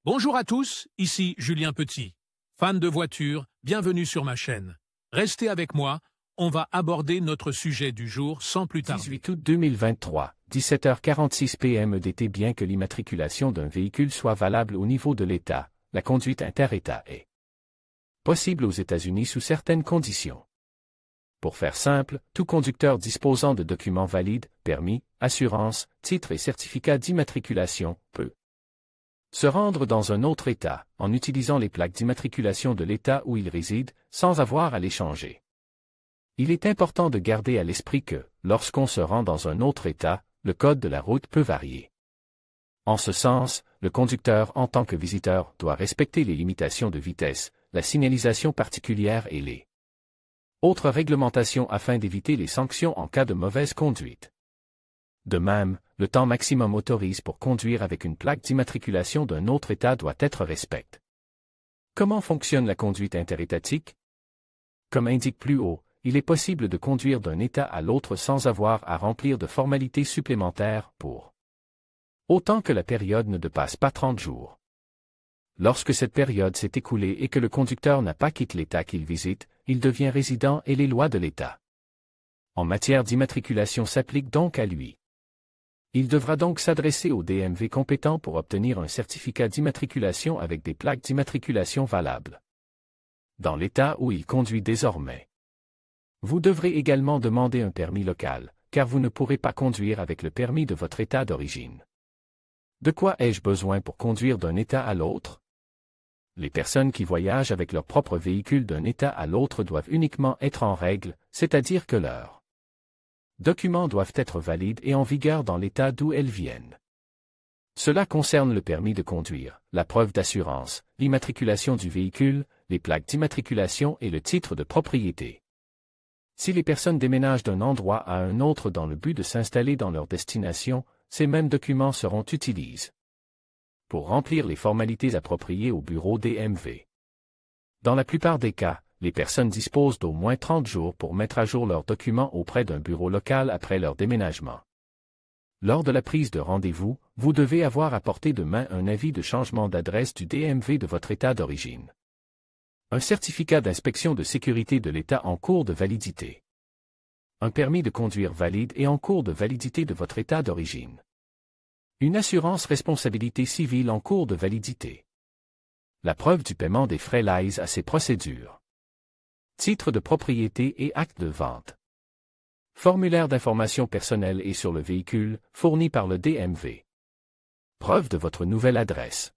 Bonjour à tous, ici Julien Petit. Fan de voitures, bienvenue sur ma chaîne. Restez avec moi, on va aborder notre sujet du jour sans plus tarder. 18 août 2023, 17h46 p.m. EDT. Bien que l'immatriculation d'un véhicule soit valable au niveau de l'État, la conduite inter-État est possible aux États-Unis sous certaines conditions. Pour faire simple, tout conducteur disposant de documents valides, permis, assurance, titres et certificats d'immatriculation, peut se rendre dans un autre État, en utilisant les plaques d'immatriculation de l'État où il réside, sans avoir à les changer. Il est important de garder à l'esprit que, lorsqu'on se rend dans un autre État, le code de la route peut varier. En ce sens, le conducteur en tant que visiteur doit respecter les limitations de vitesse, la signalisation particulière et les autres réglementations afin d'éviter les sanctions en cas de mauvaise conduite. De même, le temps maximum autorisé pour conduire avec une plaque d'immatriculation d'un autre État doit être respecté. Comment fonctionne la conduite interétatique? Comme indiqué plus haut, il est possible de conduire d'un État à l'autre sans avoir à remplir de formalités supplémentaires pour autant que la période ne dépasse pas 30 jours. Lorsque cette période s'est écoulée et que le conducteur n'a pas quitté l'État qu'il visite, il devient résident et les lois de l'État en matière d'immatriculation s'appliquent donc à lui. Il devra donc s'adresser au DMV compétent pour obtenir un certificat d'immatriculation avec des plaques d'immatriculation valables dans l'État où il conduit désormais. Vous devrez également demander un permis local, car vous ne pourrez pas conduire avec le permis de votre État d'origine. De quoi ai-je besoin pour conduire d'un État à l'autre? Les personnes qui voyagent avec leur propre véhicule d'un État à l'autre doivent uniquement être en règle, c'est-à-dire que leurs documents doivent être valides et en vigueur dans l'État d'où elles viennent. Cela concerne le permis de conduire, la preuve d'assurance, l'immatriculation du véhicule, les plaques d'immatriculation et le titre de propriété. Si les personnes déménagent d'un endroit à un autre dans le but de s'installer dans leur destination, ces mêmes documents seront utilisés pour remplir les formalités appropriées au bureau DMV. Dans la plupart des cas, les personnes disposent d'au moins 30 jours pour mettre à jour leurs documents auprès d'un bureau local après leur déménagement. Lors de la prise de rendez-vous, vous devez avoir à portée de main un avis de changement d'adresse du DMV de votre État d'origine, un certificat d'inspection de sécurité de l'État en cours de validité, un permis de conduire valide et en cours de validité de votre État d'origine, une assurance responsabilité civile en cours de validité, la preuve du paiement des frais liés à ces procédures, titre de propriété et acte de vente, formulaire d'information personnelle et sur le véhicule, fourni par le DMV, preuve de votre nouvelle adresse.